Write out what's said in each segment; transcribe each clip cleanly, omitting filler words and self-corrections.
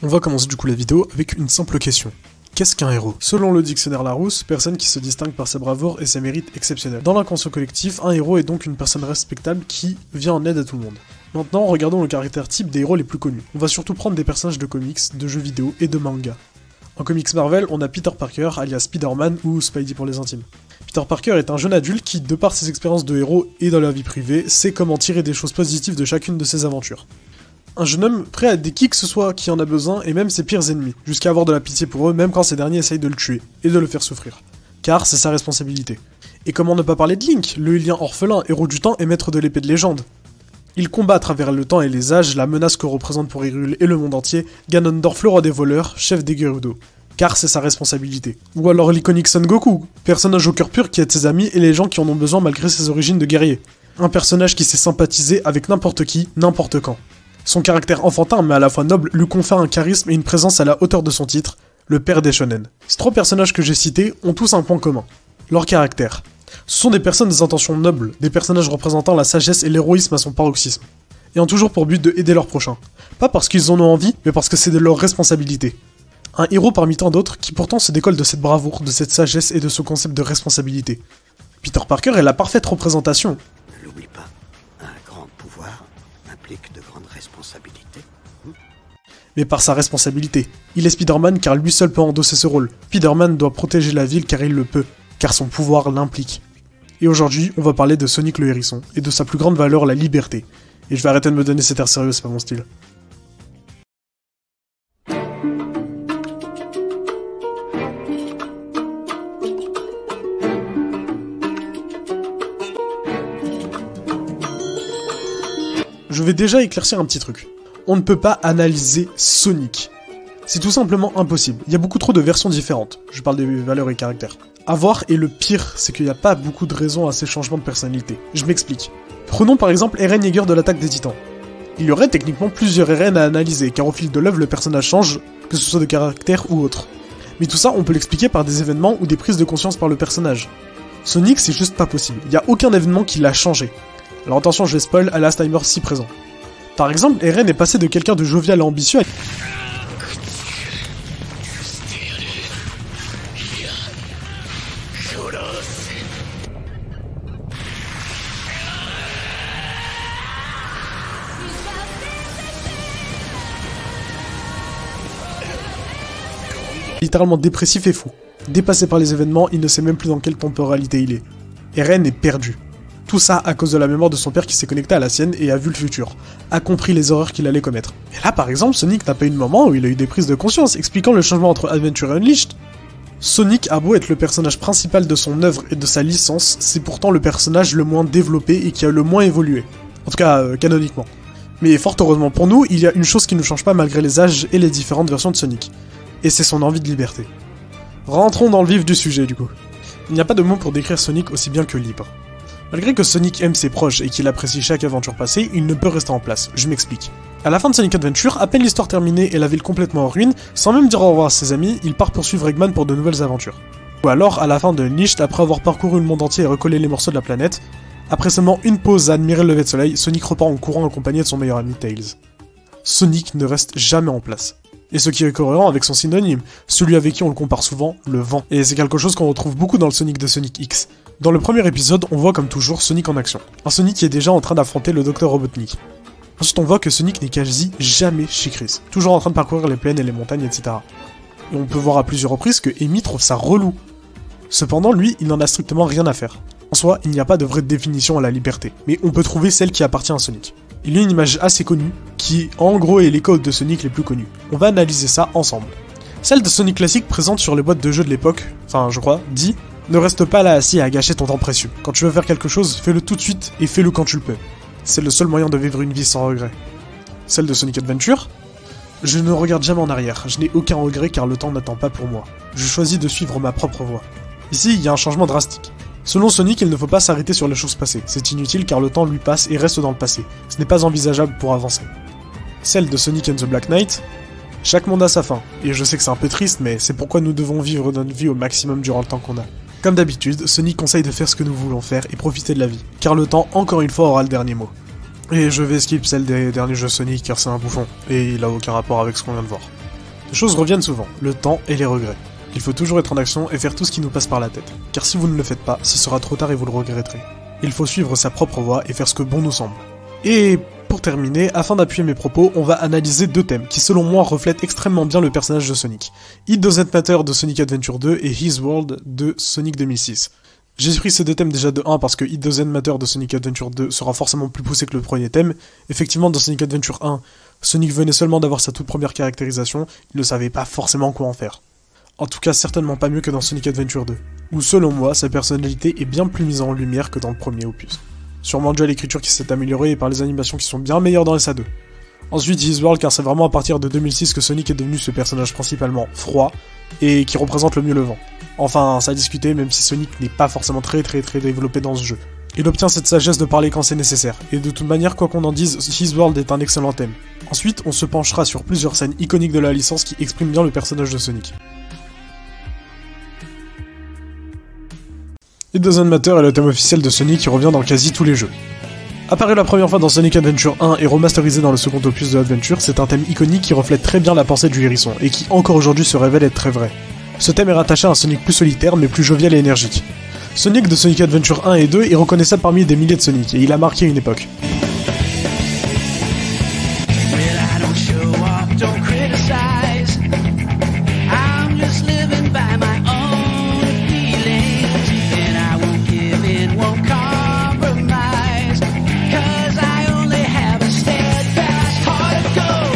On va commencer du coup la vidéo avec une simple question. Qu'est-ce qu'un héros? Selon le dictionnaire Larousse, personne qui se distingue par sa bravoure et ses mérites exceptionnels. Dans l'inconscient collectif, un héros est donc une personne respectable qui vient en aide à tout le monde. Maintenant, regardons le caractère type des héros les plus connus. On va surtout prendre des personnages de comics, de jeux vidéo et de manga. En comics Marvel, on a Peter Parker, alias Spider-Man ou Spidey pour les intimes. Peter Parker est un jeune adulte qui, de par ses expériences de héros et dans la vie privée, sait comment tirer des choses positives de chacune de ses aventures. Un jeune homme prêt à aider qui que ce soit qui en a besoin et même ses pires ennemis, jusqu'à avoir de la pitié pour eux même quand ces derniers essayent de le tuer et de le faire souffrir. Car c'est sa responsabilité. Et comment ne pas parler de Link, le Lien orphelin, héros du temps et maître de l'épée de légende. Il combat à travers le temps et les âges la menace que représente pour Hyrule et le monde entier Ganondorf, le roi des voleurs, chef des Gerudo. Car c'est sa responsabilité. Ou alors l'iconique Son Goku, personnage au cœur pur qui aide ses amis et les gens qui en ont besoin malgré ses origines de guerrier. Un personnage qui sait sympathiser avec n'importe qui, n'importe quand. Son caractère enfantin mais à la fois noble lui confère un charisme et une présence à la hauteur de son titre, le père des shonen. Ces trois personnages que j'ai cités ont tous un point commun, leur caractère. Ce sont des personnes des intentions nobles, des personnages représentant la sagesse et l'héroïsme à son paroxysme, ayant toujours pour but de aider leurs prochains. Pas parce qu'ils en ont envie, mais parce que c'est de leur responsabilité. Un héros parmi tant d'autres qui pourtant se décolle de cette bravoure, de cette sagesse et de ce concept de responsabilité. Peter Parker est la parfaite représentation. Ne l'oublie pas, un grand pouvoir implique de grandes responsabilités. Mais par sa responsabilité. Il est Spider-Man car lui seul peut endosser ce rôle. Spider-Man doit protéger la ville car il le peut, car son pouvoir l'implique. Et aujourd'hui, on va parler de Sonic le Hérisson, et de sa plus grande valeur, la liberté. Et je vais arrêter de me donner cet air sérieux, c'est pas mon style. Je vais déjà éclaircir un petit truc. On ne peut pas analyser Sonic. C'est tout simplement impossible. Il y a beaucoup trop de versions différentes. Je parle des valeurs et caractères. À voir, et le pire, c'est qu'il n'y a pas beaucoup de raisons à ces changements de personnalité. Je m'explique. Prenons par exemple Eren Yeager de l'Attaque des Titans. Il y aurait techniquement plusieurs Eren à analyser, car au fil de l'œuvre, le personnage change, que ce soit de caractère ou autre. Mais tout ça, on peut l'expliquer par des événements ou des prises de conscience par le personnage. Sonic, c'est juste pas possible. Il n'y a aucun événement qui l'a changé. Alors attention, je vais spoil à l'Alzheimer si présent. Par exemple, Eren est passé de quelqu'un de jovial et ambitieux à... littéralement dépressif et fou. Dépassé par les événements, il ne sait même plus dans quelle temporalité il est. Eren est perdu. Tout ça à cause de la mémoire de son père qui s'est connecté à la sienne et a vu le futur, a compris les erreurs qu'il allait commettre. Et là par exemple, Sonic n'a pas eu de moment où il a eu des prises de conscience expliquant le changement entre Adventure et Unleashed. Sonic a beau être le personnage principal de son œuvre et de sa licence, c'est pourtant le personnage le moins développé et qui a le moins évolué. En tout cas, canoniquement. Mais fort heureusement pour nous, il y a une chose qui ne change pas malgré les âges et les différentes versions de Sonic. Et c'est son envie de liberté. Rentrons dans le vif du sujet du coup. Il n'y a pas de mots pour décrire Sonic aussi bien que libre. Malgré que Sonic aime ses proches et qu'il apprécie chaque aventure passée, il ne peut rester en place, je m'explique. À la fin de Sonic Adventure, à peine l'histoire terminée et la ville complètement en ruine, sans même dire au revoir à ses amis, il part poursuivre Eggman pour de nouvelles aventures. Ou alors, à la fin de Unleashed, après avoir parcouru le monde entier et recollé les morceaux de la planète, après seulement une pause à admirer le lever de soleil, Sonic repart en courant accompagné de son meilleur ami Tails. Sonic ne reste jamais en place. Et ce qui est cohérent avec son synonyme, celui avec qui on le compare souvent, le vent. Et c'est quelque chose qu'on retrouve beaucoup dans le Sonic de Sonic X. Dans le premier épisode, on voit comme toujours Sonic en action. Un Sonic qui est déjà en train d'affronter le Dr Robotnik. Ensuite on voit que Sonic n'est quasi jamais chez Chris, toujours en train de parcourir les plaines et les montagnes, etc. Et on peut voir à plusieurs reprises que Amy trouve ça relou. Cependant lui, il n'en a strictement rien à faire. En soi, il n'y a pas de vraie définition à la liberté, mais on peut trouver celle qui appartient à Sonic. Il y a une image assez connue, qui en gros est les codes de Sonic les plus connus. On va analyser ça ensemble. Celle de Sonic classique présente sur les boîtes de jeux de l'époque, enfin je crois, dit « Ne reste pas là assis à gâcher ton temps précieux. Quand tu veux faire quelque chose, fais-le tout de suite et fais-le quand tu le peux. C'est le seul moyen de vivre une vie sans regret. » Celle de Sonic Adventure, « Je ne regarde jamais en arrière, je n'ai aucun regret car le temps n'attend pas pour moi. Je choisis de suivre ma propre voie. » Ici, il y a un changement drastique. Selon Sonic, il ne faut pas s'arrêter sur les choses passées, c'est inutile car le temps lui passe et reste dans le passé, ce n'est pas envisageable pour avancer. Celle de Sonic and the Black Knight, chaque monde a sa fin, et je sais que c'est un peu triste mais c'est pourquoi nous devons vivre notre vie au maximum durant le temps qu'on a. Comme d'habitude, Sonic conseille de faire ce que nous voulons faire et profiter de la vie, car le temps encore une fois aura le dernier mot. Et je vais skip celle des derniers jeux Sonic car c'est un bouffon, et il a aucun rapport avec ce qu'on vient de voir. Deux choses reviennent souvent, le temps et les regrets. Il faut toujours être en action et faire tout ce qui nous passe par la tête. Car si vous ne le faites pas, ce sera trop tard et vous le regretterez. Il faut suivre sa propre voie et faire ce que bon nous semble. Et pour terminer, afin d'appuyer mes propos, on va analyser deux thèmes qui selon moi reflètent extrêmement bien le personnage de Sonic. It Doesn't Matter de Sonic Adventure 2 et His World de Sonic 2006. J'ai pris ces deux thèmes déjà de 1 parce que It Doesn't Matter de Sonic Adventure 2 sera forcément plus poussé que le premier thème. Effectivement, dans Sonic Adventure 1, Sonic venait seulement d'avoir sa toute première caractérisation, il ne savait pas forcément quoi en faire. En tout cas, certainement pas mieux que dans Sonic Adventure 2, où selon moi, sa personnalité est bien plus mise en lumière que dans le premier opus. Sûrement dû à l'écriture qui s'est améliorée et par les animations qui sont bien meilleures dans SA2. Ensuite, His World, car c'est vraiment à partir de 2006 que Sonic est devenu ce personnage principalement froid, et qui représente le mieux le vent. Enfin, ça a discuté, même si Sonic n'est pas forcément très développé dans ce jeu. Il obtient cette sagesse de parler quand c'est nécessaire, et de toute manière, quoi qu'on en dise, His World est un excellent thème. Ensuite, on se penchera sur plusieurs scènes iconiques de la licence qui expriment bien le personnage de Sonic. It Doesn't Matter est le thème officiel de Sonic qui revient dans quasi tous les jeux. Apparu la première fois dans Sonic Adventure 1 et remasterisé dans le second opus de Adventure, c'est un thème iconique qui reflète très bien la pensée du hérisson, et qui encore aujourd'hui se révèle être très vrai. Ce thème est rattaché à un Sonic plus solitaire mais plus jovial et énergique. Sonic de Sonic Adventure 1 et 2 est reconnaissable parmi des milliers de Sonic, et il a marqué une époque.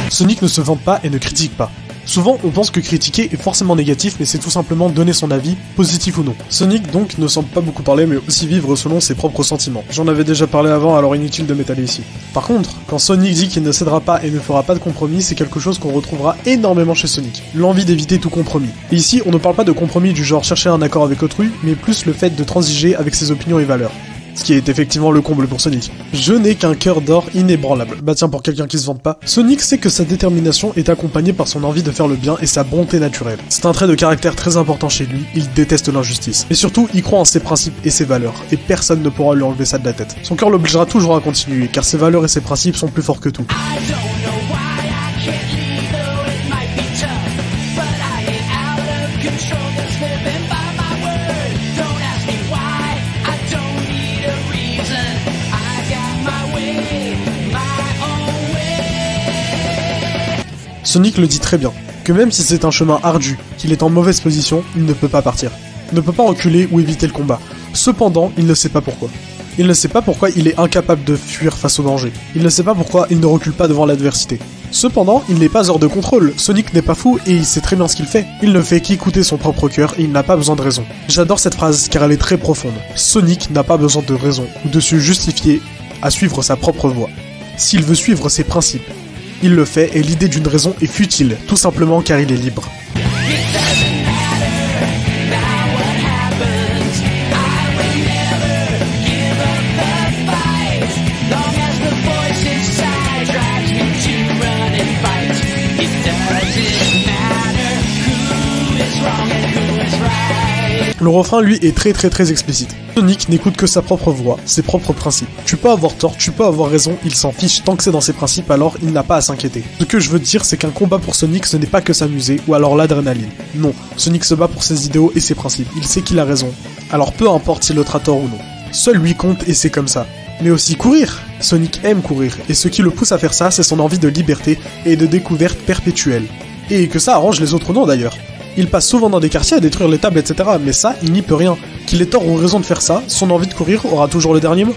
Sonic ne se vante pas et ne critique pas. Souvent, on pense que critiquer est forcément négatif, mais c'est tout simplement donner son avis, positif ou non. Sonic, donc, ne semble pas beaucoup parler, mais aussi vivre selon ses propres sentiments. J'en avais déjà parlé avant, alors inutile de m'étaler ici. Par contre, quand Sonic dit qu'il ne cédera pas et ne fera pas de compromis, c'est quelque chose qu'on retrouvera énormément chez Sonic. L'envie d'éviter tout compromis. Et ici, on ne parle pas de compromis du genre chercher un accord avec autrui, mais plus le fait de transiger avec ses opinions et valeurs. Ce qui est effectivement le comble pour Sonic. Je n'ai qu'un cœur d'or inébranlable. Bah tiens, pour quelqu'un qui se vante pas. Sonic sait que sa détermination est accompagnée par son envie de faire le bien et sa bonté naturelle. C'est un trait de caractère très important chez lui, il déteste l'injustice. Et surtout, il croit en ses principes et ses valeurs, et personne ne pourra lui enlever ça de la tête. Son cœur l'obligera toujours à continuer, car ses valeurs et ses principes sont plus forts que tout. Sonic le dit très bien, que même si c'est un chemin ardu, qu'il est en mauvaise position, il ne peut pas partir. Il ne peut pas reculer ou éviter le combat. Cependant, il ne sait pas pourquoi. Il ne sait pas pourquoi il est incapable de fuir face au danger. Il ne sait pas pourquoi il ne recule pas devant l'adversité. Cependant, il n'est pas hors de contrôle. Sonic n'est pas fou et il sait très bien ce qu'il fait. Il ne fait qu'écouter son propre cœur et il n'a pas besoin de raison. J'adore cette phrase car elle est très profonde. Sonic n'a pas besoin de raison ou de se justifier à suivre sa propre voie. S'il veut suivre ses principes, il le fait et l'idée d'une raison est futile, tout simplement car il est libre. Le refrain, lui, est très explicite. Sonic n'écoute que sa propre voix, ses propres principes. Tu peux avoir tort, tu peux avoir raison, il s'en fiche tant que c'est dans ses principes, alors il n'a pas à s'inquiéter. Ce que je veux dire, c'est qu'un combat pour Sonic, ce n'est pas que s'amuser, ou alors l'adrénaline. Non, Sonic se bat pour ses idéaux et ses principes, il sait qu'il a raison. Alors peu importe si l'autre a tort ou non. Seul lui compte et c'est comme ça. Mais aussi courir. Sonic aime courir, et ce qui le pousse à faire ça, c'est son envie de liberté et de découverte perpétuelle. Et que ça arrange les autres non d'ailleurs. Il passe souvent dans des quartiers à détruire les tables, etc. Mais ça, il n'y peut rien. Qu'il ait tort ou raison de faire ça, son envie de courir aura toujours le dernier mot.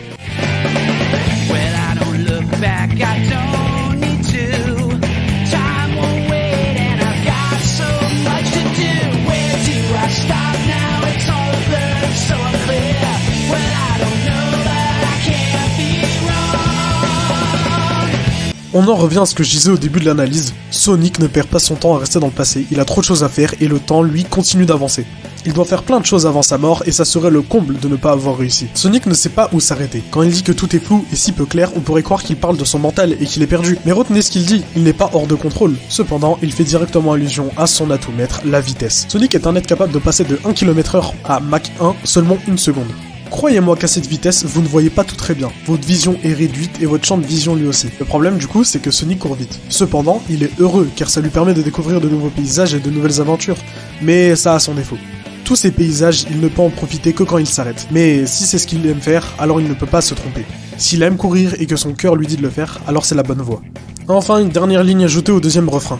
On en revient à ce que je disais au début de l'analyse, Sonic ne perd pas son temps à rester dans le passé, il a trop de choses à faire et le temps, lui, continue d'avancer. Il doit faire plein de choses avant sa mort et ça serait le comble de ne pas avoir réussi. Sonic ne sait pas où s'arrêter. Quand il dit que tout est flou et si peu clair, on pourrait croire qu'il parle de son mental et qu'il est perdu. Mais retenez ce qu'il dit, il n'est pas hors de contrôle. Cependant, il fait directement allusion à son atout maître, la vitesse. Sonic est un être capable de passer de 1 km/h à Mach 1 seulement une seconde. Croyez-moi qu'à cette vitesse, vous ne voyez pas tout très bien. Votre vision est réduite et votre champ de vision lui aussi. Le problème du coup, c'est que Sonic court vite. Cependant, il est heureux car ça lui permet de découvrir de nouveaux paysages et de nouvelles aventures. Mais ça a son défaut. Tous ces paysages, il ne peut en profiter que quand il s'arrête. Mais si c'est ce qu'il aime faire, alors il ne peut pas se tromper. S'il aime courir et que son cœur lui dit de le faire, alors c'est la bonne voie. Enfin, une dernière ligne ajoutée au deuxième refrain.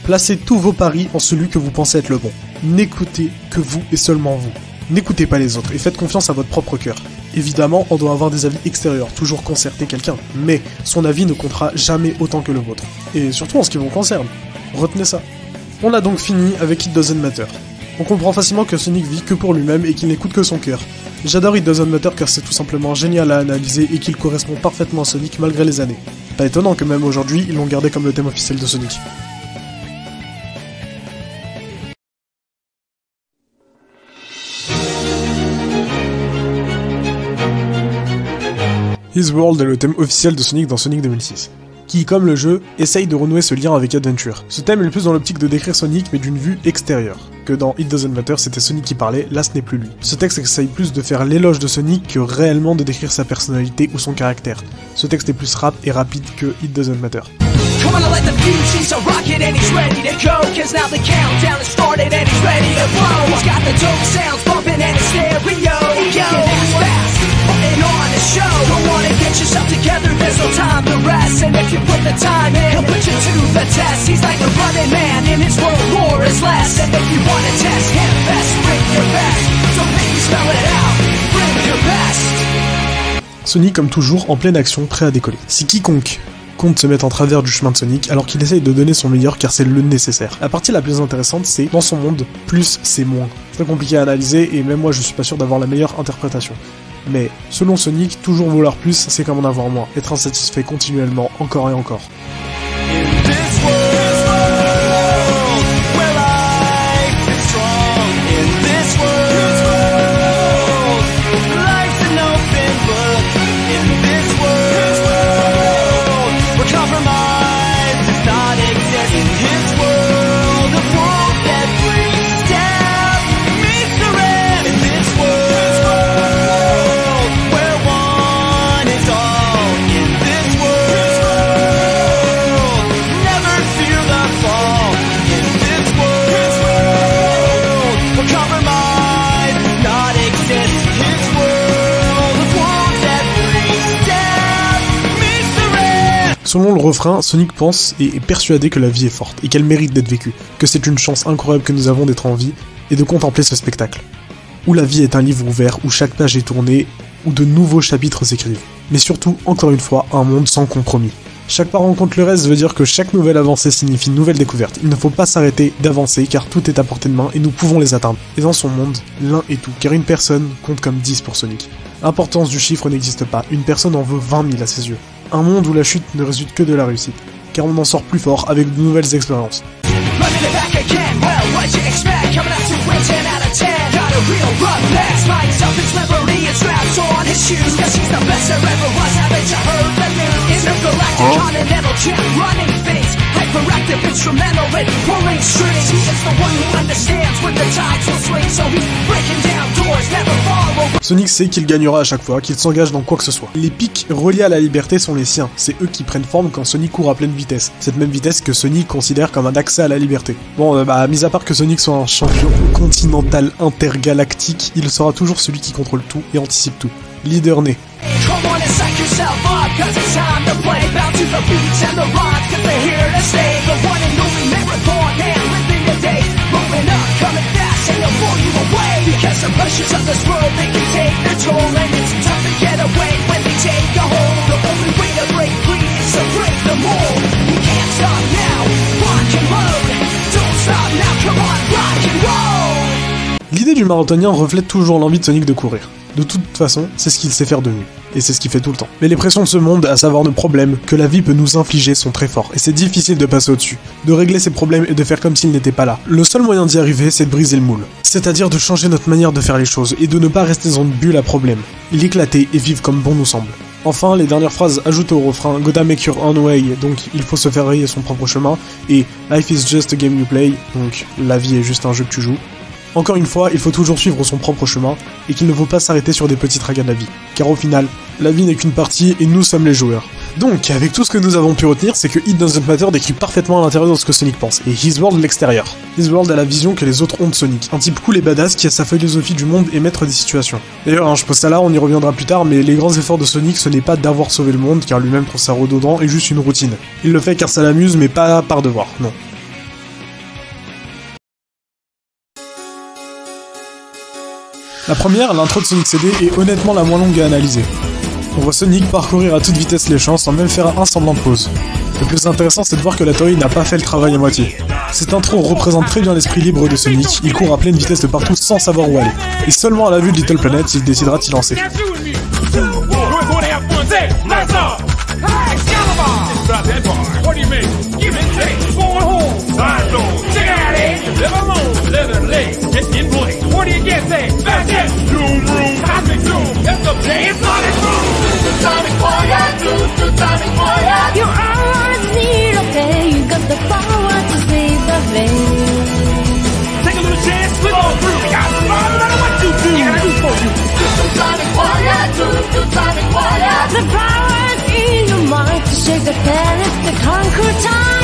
Placez tous vos paris en celui que vous pensez être le bon. N'écoutez que vous et seulement vous. N'écoutez pas les autres et faites confiance à votre propre cœur. Évidemment, on doit avoir des avis extérieurs, toujours concerter quelqu'un, mais son avis ne comptera jamais autant que le vôtre. Et surtout en ce qui vous concerne. Retenez ça. On a donc fini avec It Doesn't Matter. On comprend facilement que Sonic vit que pour lui-même et qu'il n'écoute que son cœur. J'adore It Doesn't Matter car c'est tout simplement génial à analyser et qu'il correspond parfaitement à Sonic malgré les années. Pas étonnant que même aujourd'hui, ils l'ont gardé comme le thème officiel de Sonic. His World est le thème officiel de Sonic dans Sonic 2006, qui, comme le jeu, essaye de renouer ce lien avec Adventure. Ce thème est le plus dans l'optique de décrire Sonic mais d'une vue extérieure. Que dans It Doesn't Matter c'était Sonic qui parlait, là ce n'est plus lui. Ce texte essaye plus de faire l'éloge de Sonic que réellement de décrire sa personnalité ou son caractère. Ce texte est plus rap et rapide que It Doesn't Matter. Come on, let the fuse, he's a rocket and he's ready to go. Cause now the countdown has started and he's ready to blow. He's got the dope sounds bumping and his stereo. Go fast, putting on a show. Don't wanna get yourself together, there's no time to rest. And if you put the time in, he'll put you to the test. He's like a running man and his world war is less. And if you wanna test him best, bring your best. So baby, spell it out, bring your best. Sonic comme toujours en pleine action, prêt à décoller. Si quiconque compte se mettre en travers du chemin de Sonic alors qu'il essaye de donner son meilleur car c'est le nécessaire. La partie la plus intéressante c'est, dans son monde, plus c'est moins. Très compliqué à analyser et même moi je suis pas sûr d'avoir la meilleure interprétation. Mais, selon Sonic, toujours vouloir plus c'est comme en avoir moins, être insatisfait continuellement, encore et encore. Selon le refrain, Sonic pense et est persuadé que la vie est forte et qu'elle mérite d'être vécue, que c'est une chance incroyable que nous avons d'être en vie et de contempler ce spectacle. Où la vie est un livre ouvert, où chaque page est tournée, où de nouveaux chapitres s'écrivent. Mais surtout, encore une fois, un monde sans compromis. Chaque pas rencontre le reste veut dire que chaque nouvelle avancée signifie une nouvelle découverte. Il ne faut pas s'arrêter d'avancer car tout est à portée de main et nous pouvons les atteindre. Et dans son monde, l'un est tout, car une personne compte comme 10 pour Sonic. L'importance du chiffre n'existe pas, une personne en veut 20 000 à ses yeux. Un monde où la chute ne résulte que de la réussite, car on en sort plus fort avec de nouvelles expériences. Sonic sait qu'il gagnera à chaque fois, qu'il s'engage dans quoi que ce soit. Les pics reliés à la liberté sont les siens, c'est eux qui prennent forme quand Sonic court à pleine vitesse. Cette même vitesse que Sonic considère comme un accès à la liberté. Bon, mis à part que Sonic soit un champion continental intergalactique, il sera toujours celui qui contrôle tout et anticipe tout. Leader né. L'idée du marathonien reflète toujours l'envie de Sonic de courir. De toute façon, c'est ce qu'il sait faire de mieux. Et c'est ce qu'il fait tout le temps. Mais les pressions de ce monde, à savoir nos problèmes, que la vie peut nous infliger, sont très forts. Et c'est difficile de passer au-dessus. De régler ces problèmes et de faire comme s'ils n'étaient pas là. Le seul moyen d'y arriver, c'est de briser le moule. C'est-à-dire de changer notre manière de faire les choses, et de ne pas rester dans une bulle à problème. L'éclater et vivre comme bon nous semble. Enfin, les dernières phrases ajoutées au refrain, Gotta make your own way, donc il faut se faire rayer son propre chemin, et Life is just a game you play, donc la vie est juste un jeu que tu joues. Encore une fois, il faut toujours suivre son propre chemin, et qu'il ne faut pas s'arrêter sur des petits tracas de la vie. Car au final, la vie n'est qu'une partie, et nous sommes les joueurs. Donc, avec tout ce que nous avons pu retenir, c'est que It Doesn't Matter décrit parfaitement à l'intérieur de ce que Sonic pense, et His World l'extérieur. His World a la vision que les autres ont de Sonic, un type cool et badass qui a sa philosophie du monde et maître des situations. D'ailleurs, je pose ça là, on y reviendra plus tard, mais les grands efforts de Sonic, ce n'est pas d'avoir sauvé le monde, car lui-même trouve ça redondant et juste une routine. Il le fait car ça l'amuse, mais pas par devoir, non. La première, l'intro de Sonic CD, est honnêtement la moins longue à analyser. On voit Sonic parcourir à toute vitesse les champs sans même faire un semblant de pause. Le plus intéressant, c'est de voir que la Toei n'a pas fait le travail à moitié. Cette intro représente très bien l'esprit libre de Sonic, il court à pleine vitesse de partout sans savoir où aller. Et seulement à la vue de Little Planet, il décidera de s'y lancer. The power's in your mind to shake the planet, to conquer time.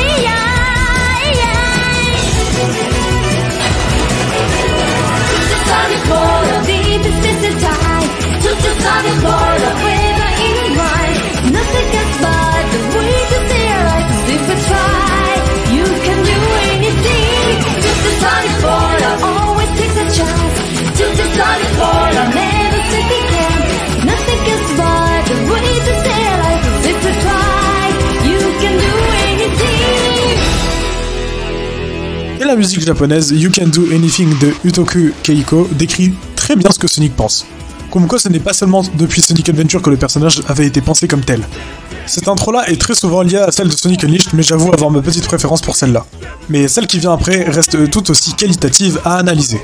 Sonic Portal, deepest is the time. To Sonic Portal, whether in your mind, nothing gets by the way to their life. If you try, you can do anything. To Sonic Portal, always takes a chance. To Sonic Portal, never say again. Nothing gets by the way to their life. If you try, you can do anything. Et la musique japonaise You Can Do Anything de Utoku Keiko décrit très bien ce que Sonic pense. Comme quoi ce n'est pas seulement depuis Sonic Adventure que le personnage avait été pensé comme tel. Cette intro-là est très souvent liée à celle de Sonic Unleashed, mais j'avoue avoir ma petite préférence pour celle-là. Mais celle qui vient après reste tout aussi qualitative à analyser.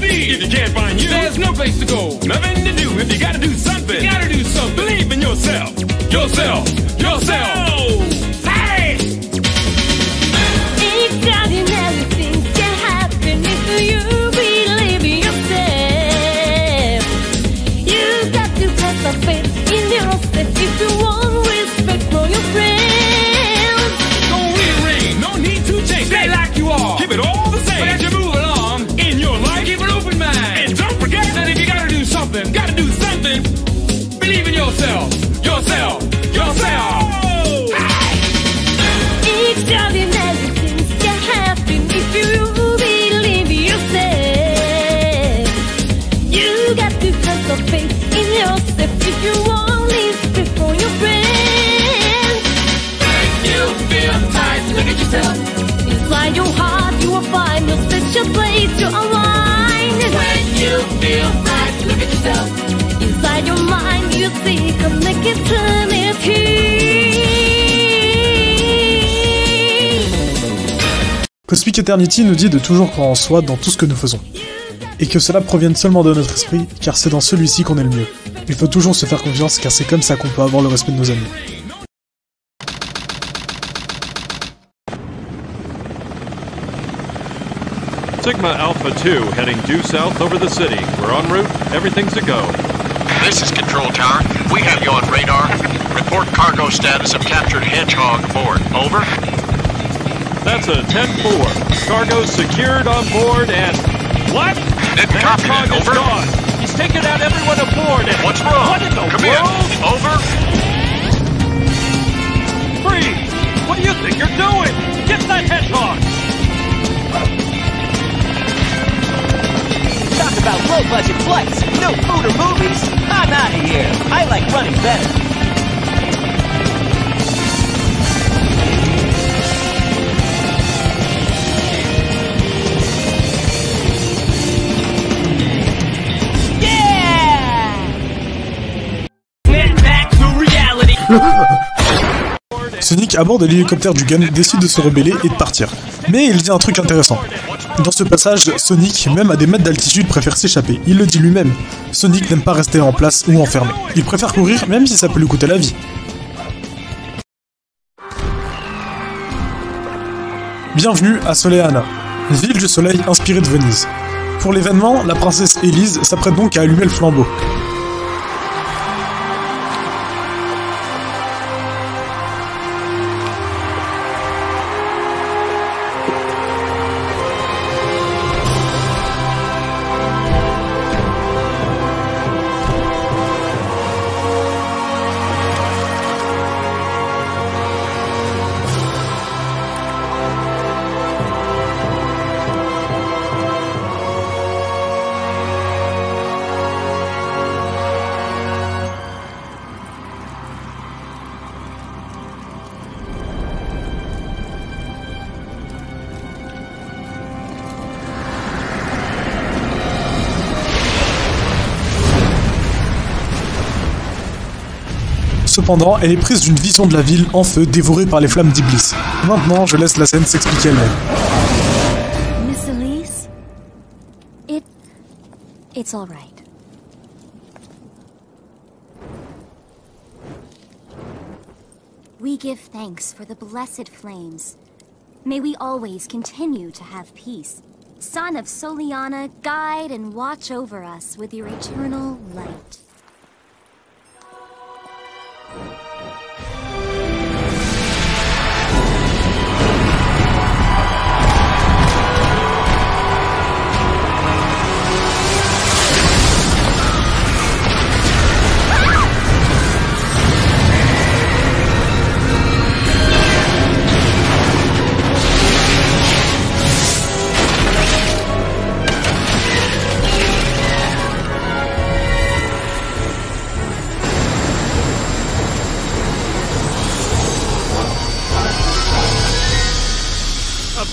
If you can't find you, there's no place to go. Nothing to do. If you gotta do something, you gotta do something. Believe in yourself. Yourself. Yourself. Hey! Everything can happen if you believe in yourself. You got to have a faith in yourself if you want respect for your friends. Don't rearrange. No need to change. Stay like you are. Keep it all the same. But as you move along in your life, keep an open mind. And don't forget that if you gotta do something, believe in yourself. Yourself. Yourself. Extraordinary things can happen if you believe in yourself. You got to have a faith in yourself if you want respect for your friends. When you feel tight, look at yourself. Inside your heart you will find a special place to align. When you feel tight, look at yourself. Inside your mind you see connected eternity. Cosmic Eternity nous dit de toujours croire en soi dans tout ce que nous faisons. Et que cela provienne seulement de notre esprit, car c'est dans celui-ci qu'on est le mieux. Il faut toujours se faire confiance, car c'est comme ça qu'on peut avoir le respect de nos amis. Sigma Alpha 2 heading due south over the city. We're en route. Everything's a go. This is Control Tower. We have you on radar. Report cargo status of captured Hedgehog aboard. Over. That's a 10-4. Cargo secured on board and... What? Didn't copy that. Hedgehog is Over. gone. He's taken out everyone aboard and... What's wrong? What in the Come world? in. Over. Freeze! What do you think you're doing? budget flights, no food or movies. I'm out of here. I like running better. Sonic aborde l'hélicoptère du gun, décide de se rebeller et de partir. Mais il dit un truc intéressant. Dans ce passage, Sonic, même à des mètres d'altitude, préfère s'échapper. Il le dit lui-même. Sonic n'aime pas rester en place ou enfermé. Il préfère courir même si ça peut lui coûter la vie. Bienvenue à Soleana, ville du soleil inspirée de Venise. Pour l'événement, la princesse Élise s'apprête donc à allumer le flambeau. Cependant, elle est prise d'une vision de la ville en feu dévorée par les flammes d'Iblis. Maintenant, je laisse la scène s'expliquer elle-même. Miss Elise? It's all right. We give thanks for the blessed flames. May we always continue to have peace. Son of Soleana, guide and watch over us with your eternal light.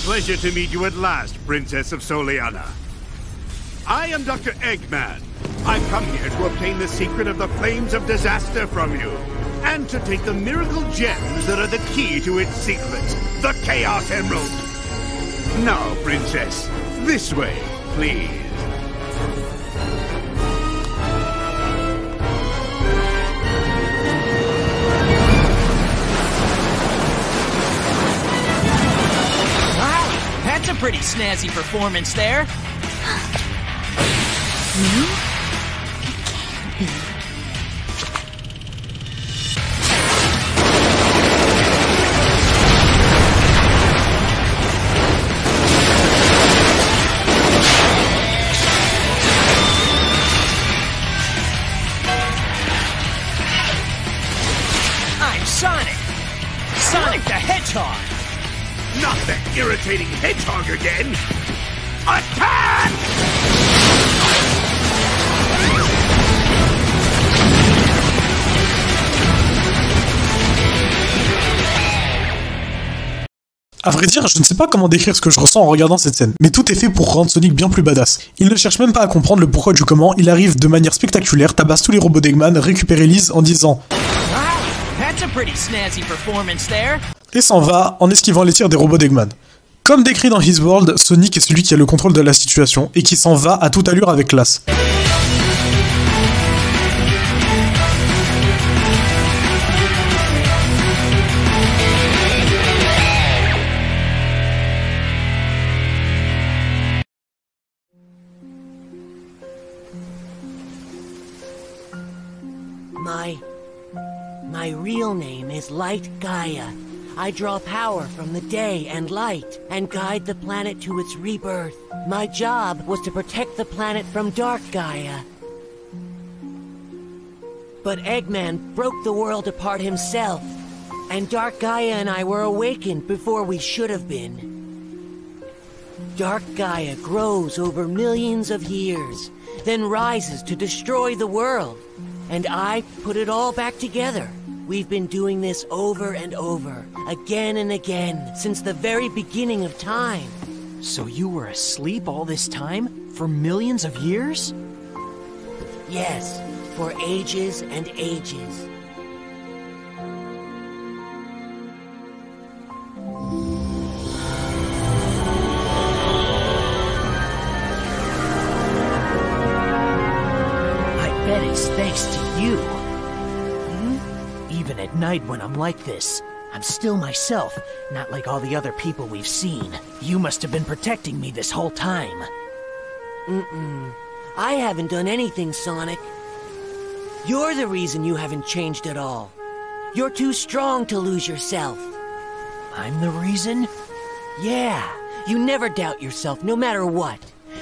Pleasure to meet you at last, Princess of Soleana. I am Dr. Eggman. I've come here to obtain the secret of the flames of disaster from you, and to take the miracle gems that are the key to its secret, the Chaos Emerald. Now, Princess, this way, please. That's a pretty snazzy performance there. Me? It can't be. I'm Sonic! Sonic the Hedgehog! Not that irritating hedgehog again! Attack! À vrai dire, je ne sais pas comment décrire ce que je ressens en regardant cette scène, mais tout est fait pour rendre Sonic bien plus badass. Il ne cherche même pas à comprendre le pourquoi du comment, il arrive de manière spectaculaire, tabasse tous les robots d'Eggman, récupère Elise en disant That's a pretty snazzy performance there. Et s'en va en esquivant les tirs des robots d'Eggman. Comme décrit dans His World, Sonic est celui qui a le contrôle de la situation et qui s'en va à toute allure avec classe. My real name is Light Gaia. I draw power from the day and light, and guide the planet to its rebirth. My job was to protect the planet from Dark Gaia. But Eggman broke the world apart himself, and Dark Gaia and I were awakened before we should have been. Dark Gaia grows over millions of years, then rises to destroy the world. And I put it all back together. We've been doing this over and over, again and again, since the very beginning of time. So you were asleep all this time? For millions of years? Yes, for ages and ages. I bet it's thanks to you. Even at night when I'm like this, I'm still myself, not like all the other people we've seen. You must have been protecting me this whole time. I haven't done anything, Sonic. You're the reason you haven't changed at all. You're too strong to lose yourself. I'm the reason? Yeah, you never doubt yourself, no matter what.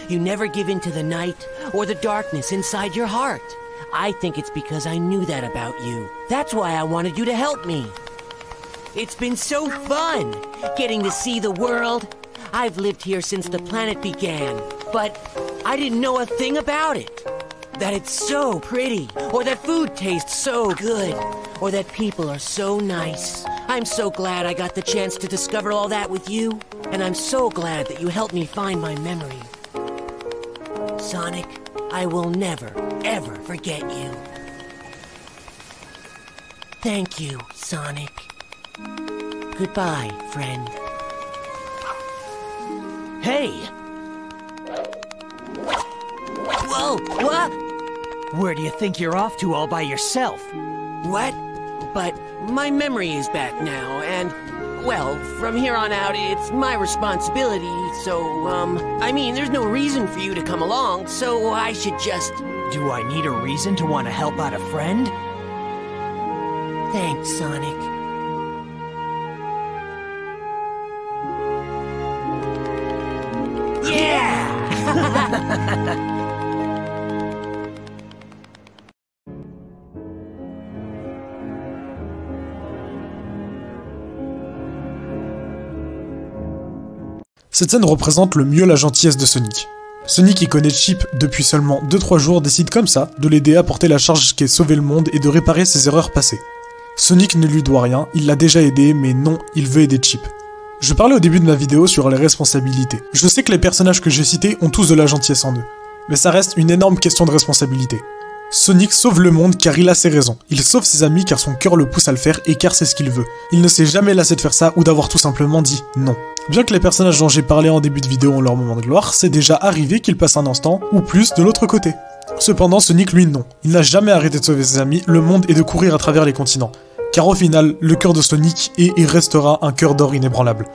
You never give in to the night or the darkness inside your heart. I think it's because I knew that about you. That's why I wanted you to help me. It's been so fun, getting to see the world. I've lived here since the planet began, but I didn't know a thing about it. That it's so pretty, or that food tastes so good, or that people are so nice. I'm so glad I got the chance to discover all that with you, and I'm so glad that you helped me find my memory. Sonic, I will never, ever forget you. Thank you, Sonic. Goodbye, friend. Hey! Whoa, what? Where do you think you're off to all by yourself? What? But my memory is back now, and, well, from here on out, it's my responsibility, so, I mean, there's no reason for you to come along, so I should just... Do I need a reason to want to help out a friend? Thanks, Sonic. Yeah! Cette scène représente le mieux la gentillesse de Sonic. Sonic, qui connaît Chip depuis seulement 2-3 jours, décide comme ça de l'aider à porter la charge qui est sauver le monde et de réparer ses erreurs passées. Sonic ne lui doit rien, il l'a déjà aidé, mais non, il veut aider Chip. Je parlais au début de ma vidéo sur les responsabilités. Je sais que les personnages que j'ai cités ont tous de la gentillesse en eux, mais ça reste une énorme question de responsabilité. Sonic sauve le monde car il a ses raisons. Il sauve ses amis car son cœur le pousse à le faire et car c'est ce qu'il veut. Il ne s'est jamais lassé de faire ça ou d'avoir tout simplement dit non. Bien que les personnages dont j'ai parlé en début de vidéo ont leur moment de gloire, c'est déjà arrivé qu'ils passent un instant, ou plus, de l'autre côté. Cependant, Sonic, lui, non. Il n'a jamais arrêté de sauver ses amis, le monde et de courir à travers les continents. Car au final, le cœur de Sonic est et restera un cœur d'or inébranlable.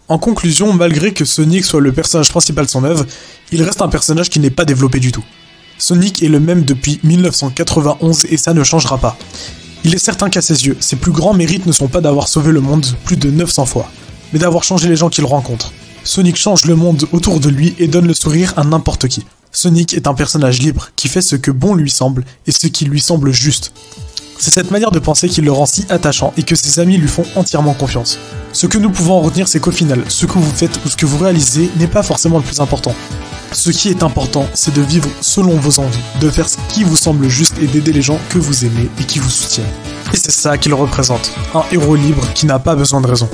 En conclusion, malgré que Sonic soit le personnage principal de son œuvre, il reste un personnage qui n'est pas développé du tout. Sonic est le même depuis 1991 et ça ne changera pas. Il est certain qu'à ses yeux, ses plus grands mérites ne sont pas d'avoir sauvé le monde plus de 900 fois, mais d'avoir changé les gens qu'il rencontre. Sonic change le monde autour de lui et donne le sourire à n'importe qui. Sonic est un personnage libre qui fait ce que bon lui semble et ce qui lui semble juste. C'est cette manière de penser qui le rend si attachant et que ses amis lui font entièrement confiance. Ce que nous pouvons en retenir, c'est qu'au final, ce que vous faites ou ce que vous réalisez n'est pas forcément le plus important. Ce qui est important, c'est de vivre selon vos envies, de faire ce qui vous semble juste et d'aider les gens que vous aimez et qui vous soutiennent. Et c'est ça qu'il représente, un héros libre qui n'a pas besoin de raison.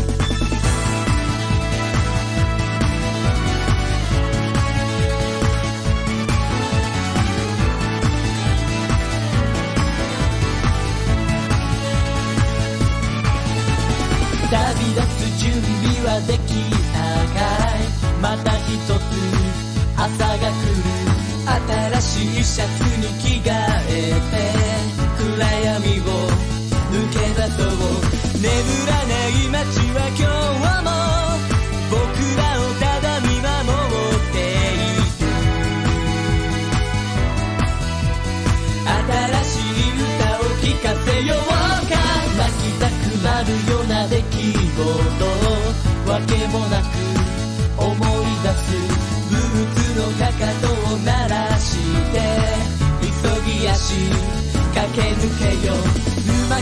わけもなく思い出すブーツのかかとを鳴らして急ぎ足駆け抜けよううまく